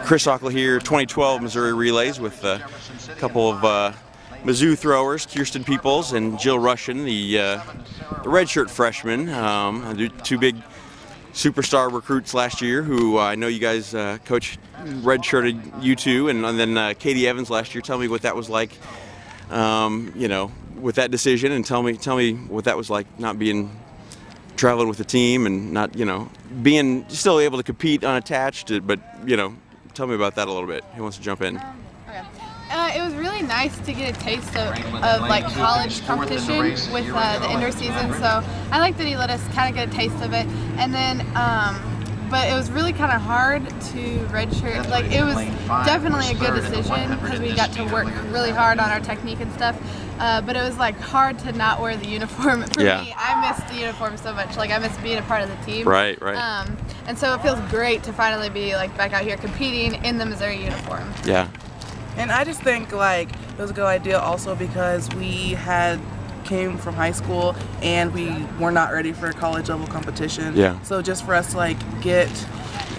Chris Ockler here, 2012 Missouri Relays with a couple of Mizzou throwers, Kearsten Peoples and Jill Rushin, the redshirt freshmen, two big superstar recruits last year who I know you guys coach redshirted you two, and then Katie Evans last year. Tell me what that was like, you know, with that decision, and tell me what that was like not traveling with the team and not, you know, being still able to compete unattached, but, you know, tell me about that a little bit. Who wants to jump in? It was really nice to get a taste of like college competition with the indoor season, so I like that he let us kind of get a taste of it. And then, but it was really kind of hard to redshirt. Like, it was definitely a good decision because we got to work really hard on our technique and stuff. But it was like hard to not wear the uniform. For me, I miss the uniform so much. Like, I miss being a part of the team. Right. And so it feels great to finally be like back out here competing in the Missouri uniform. Yeah. And I just think like it was a good idea also because we came from high school and we were not ready for college level competition. Yeah. So just for us to like get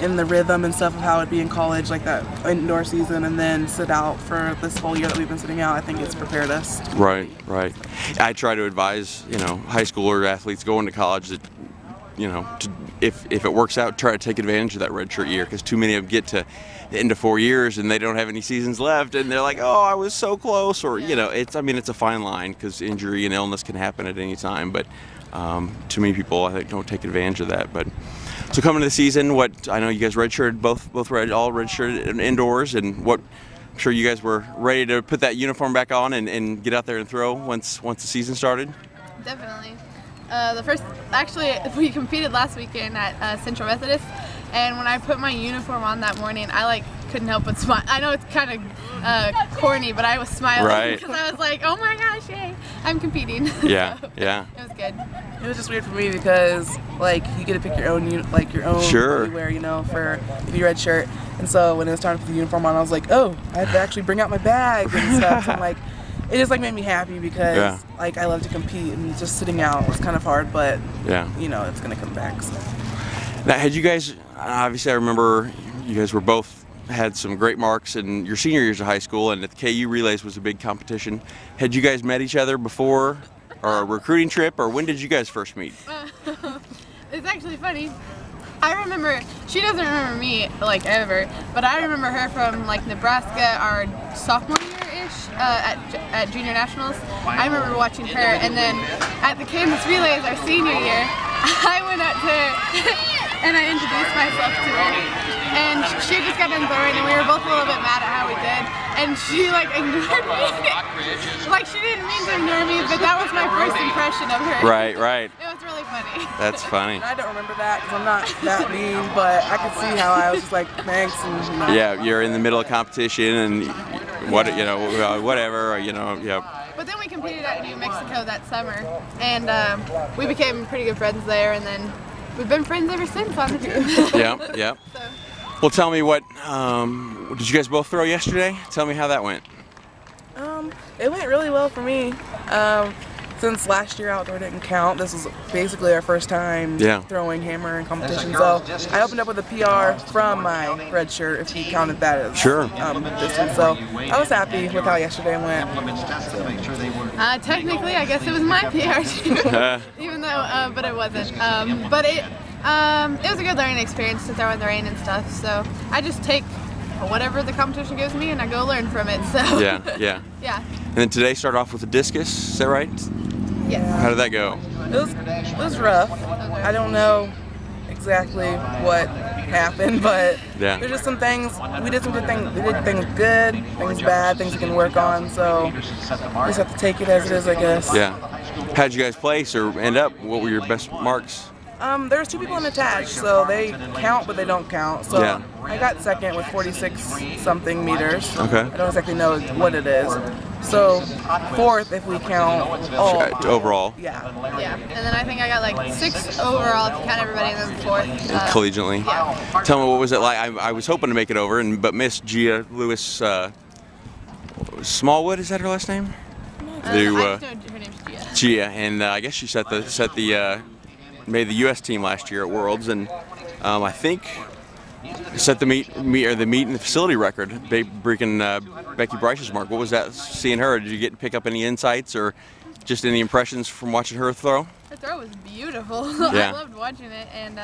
in the rhythm and stuff of how it'd be in college, like that indoor season, and then sit out for this whole year that we've been sitting out, I think it's prepared us. Right. I try to advise, you know, high schooler athletes going to college that, you know, if it works out, try to take advantage of that redshirt year, because too many of them get to the end of 4 years and they don't have any seasons left, and they're like, oh, I was so close, or you know, it's a fine line because injury and illness can happen at any time, but too many people I think don't take advantage of that. But so coming to the season, what I know you guys redshirted all redshirted indoors, and what I'm sure you guys were ready to put that uniform back on and get out there and throw once the season started. Definitely. We competed last weekend at Central Methodist, and when I put my uniform on that morning, I like couldn't help but smile. I know it's kind of corny, but I was smiling because I was like, oh my gosh, yay, I'm competing. Yeah, so, yeah. It was good. It was just weird for me because like you get to pick your own what you wear, you know, for the red shirt. And so when it was time to put the uniform on, I was like, oh, I have to actually bring out my bag and stuff. So I'm like, it just like made me happy because like I love to compete, and just sitting out was kind of hard, but you know, it's gonna come back. So. Now, had you guys, obviously I remember you guys had some great marks in your senior years of high school, and the KU Relays was a big competition. Had you guys met each other before, or a recruiting trip, or when did you guys first meet? It's actually funny. I remember, she doesn't remember me like ever, but I remember her from like Nebraska our sophomore year-ish at Junior Nationals. I remember watching her, and then at the Kansas Relays our senior year, I went up to her and I introduced myself to her, and she just got done throwing, and we were both a little bit mad at how we did, and she like ignored me. Like, she didn't mean to ignore me, but that was my first impression of her. Right. It was really funny. That's funny. I don't remember that because I'm not that mean, but I could see how I was just like, thanks, and you know. Yeah, you're in the middle of competition, and whatever, you know, But then we competed at New Mexico that summer, and we became pretty good friends there, and then we've been friends ever since on the team. Yeah. So. Well, tell me what, did you guys both throw yesterday? Tell me how that went. It went really well for me. Since last year outdoor didn't count, this was basically our first time throwing hammer in competition. So I opened up with a PR from my red shirt, if you counted that as distance. So I was happy with how yesterday went. Technically, I guess it was my PR too, even though, but it wasn't. But it was a good learning experience to throw in the rain and stuff. So I just take whatever the competition gives me and I go learn from it. So yeah. And then today started off with a discus. Is that right? Yes. How did that go? It was rough. I don't know exactly what happened, but there's just some things. We did some good things. We did things good, things bad, things we can work on. So we just have to take it as it is, I guess. Yeah. How'd you guys place or end up? What were your best marks? There's two people unattached, so they count, but they don't count. So I got second with 46-something meters. Okay. I don't exactly know what it is. So fourth if we count all. Overall. Yeah. And then I think I got like 6 overall if you count everybody, and then 4th. Collegiately. Yeah. Tell me, what was it like? I was hoping to make it over, but Miss Gia Lewis Smallwood, is that her last name? I just know her name's Gia. Gia, and I guess she made the U.S. team last year at Worlds, and I think set the meet and the facility record, breaking Becky Bryce's mark. What was that, seeing her? Did you pick up any insights or just any impressions from watching her throw? Her throw was beautiful. Yeah. I loved watching it, and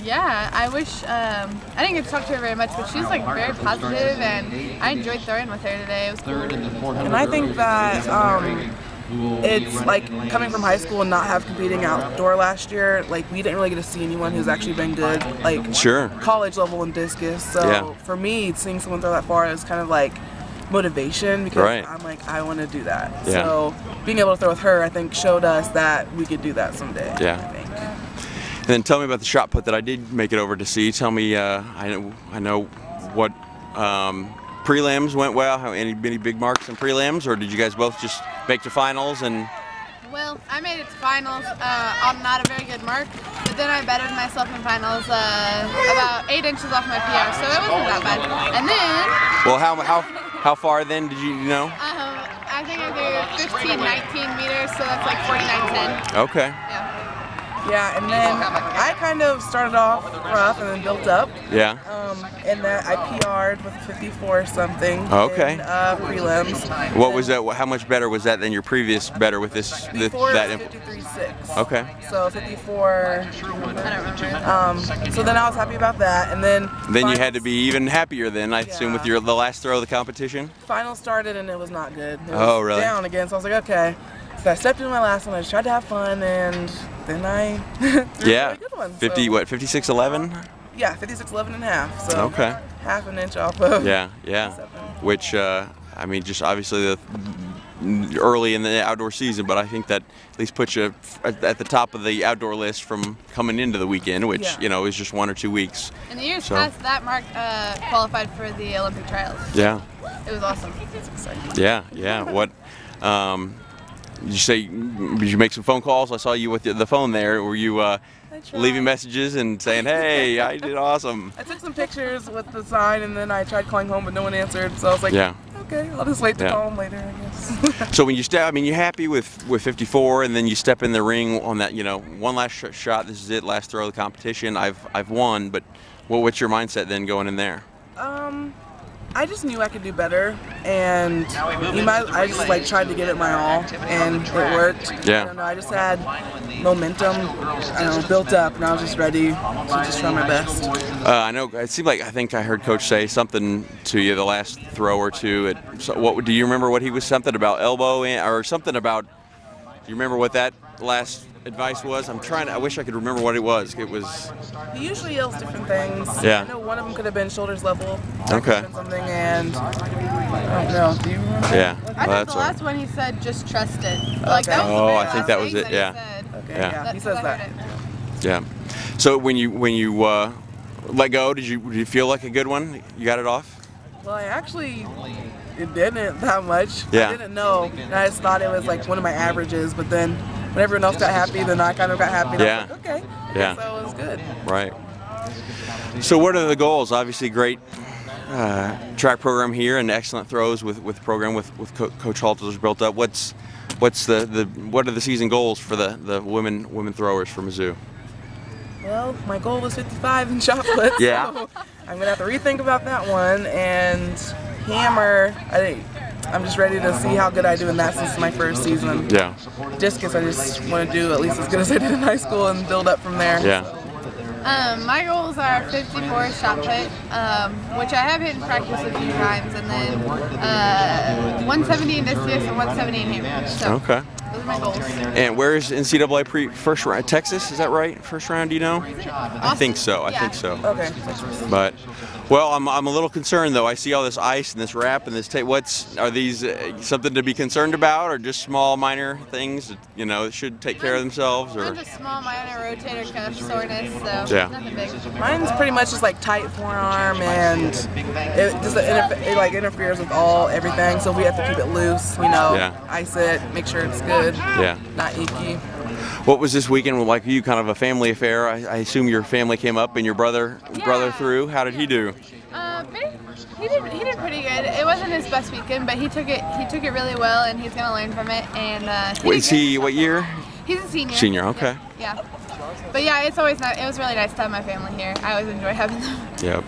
yeah, I wish I didn't get to talk to her very much, but she's like very positive, and I enjoyed throwing with her today. It was cool. And I think that it's like coming from high school and not have competing outdoor last year, like we didn't really get to see anyone who's actually been good, like sure, college level in discus. So for me, seeing someone throw that far is kind of like motivation, because I'm like, I want to do that. Yeah. So being able to throw with her, I think, showed us that we could do that someday. Yeah. I think. And then tell me about the shot put that I did make it over to see. Tell me, I know what prelims went well. Any big marks in prelims, or did you guys both just make to finals? And well, I made it to finals on not a very good mark, but then I bettered myself in finals about 8 inches off my PR, so it wasn't that bad. And then, well, how far then did you know? I think I threw 15, 19 meters, so that's like 49.10. Okay. Yeah. Yeah, and then I kind of started off rough and then built up. Yeah. And that I PR'd with 54 something. Okay. In prelims. What was that? How much better was that than your previous better with this? Before that 53.6. Okay. So 54. I don't remember. So then I was happy about that, and then. Then you had to be even happier then, I assume, with the last throw of the competition. Finals started and it was not good. It was really? Down again. So I was like, okay. So I stepped into my last one. I just tried to have fun, and then I threw a really good one. 50, what, 56.11? Yeah, 56.11 and a half. So okay. Half an inch off of. Yeah. 7. Which, I mean, just obviously early in the outdoor season, but I think that at least puts you at the top of the outdoor list from coming into the weekend, which is just 1 or 2 weeks. In the years past, that mark qualified for the Olympic trials. Yeah. It was awesome. It's exciting. Yeah. What? Did you make some phone calls? I saw you with the phone there. Were you leaving messages and saying, "Hey, I did awesome"? I took some pictures with the sign, and then I tried calling home, but no one answered. So I was like, okay, I'll just wait to call him later, I guess. So when you step, I mean, you're happy with 54, and then you step in the ring on that, one last shot. This is it, last throw of the competition. I've won, but what's your mindset then going in there? I just knew I could do better, and I just like tried to give it my all, and it worked. Yeah. I don't know, I just had momentum, built up, and I was just ready to just try my best. I know it seemed like I think I heard Coach say something to you the last throw or two. What do you remember? What he was something about elbow or something about? Do you remember what that last advice was? I wish I could remember what it was. It was. He usually yells different things. Yeah. I know one of them could have been shoulders level. Okay. Something, and I don't know. Do you remember? Yeah. I think the last one he said, just trust it. Like that was I think that was it. Yeah. Okay. Yeah. He says that. Yeah. So when you let go, did you feel like a good one? You got it off? Well, it didn't that much. Yeah. I didn't know. I just thought it was like one of my averages, but then when everyone else got happy, then I kind of got happy. And I was like, okay. Yeah. So it was good. Right. So what are the goals? Obviously, great track program here and excellent throws with the program with Coach Halter's built up. What are the season goals for the women throwers for Mizzou? Well, my goal was 55 in shot puts. Yeah. So I'm gonna have to rethink about that one, and hammer. I'm just ready to see how good I do in that since it's my first season. Yeah. Discus, I just want to do at least as good as I did in high school and build up from there. Yeah. My goals are 54 shot put, which I have hit in practice a few times, and then 170 in discus and 170 in hammer. So okay. Those are my goals. And where is NCAA first round? Texas? Is that right? First round? Do you know? I think so. I think so. Okay. But, well, I'm a little concerned though. I see all this ice and this wrap and this tape. Are these something to be concerned about, or just small minor things that should take care of themselves? Or just small minor rotator cuff soreness. So nothing big. Mine's pretty much just like tight forearm, and it like interferes with everything. So we have to keep it loose. Ice it, make sure it's good. Yeah. Not icky. What was this weekend like? You kind of a family affair. I assume your family came up and your brother threw. How did he do? He did pretty good. It wasn't his best weekend, but he took it really well, and he's gonna learn from it. And is he what year? He's a senior. Senior, okay. Yeah. But yeah, it's always nice. It was really nice to have my family here. I always enjoy having them. Yep.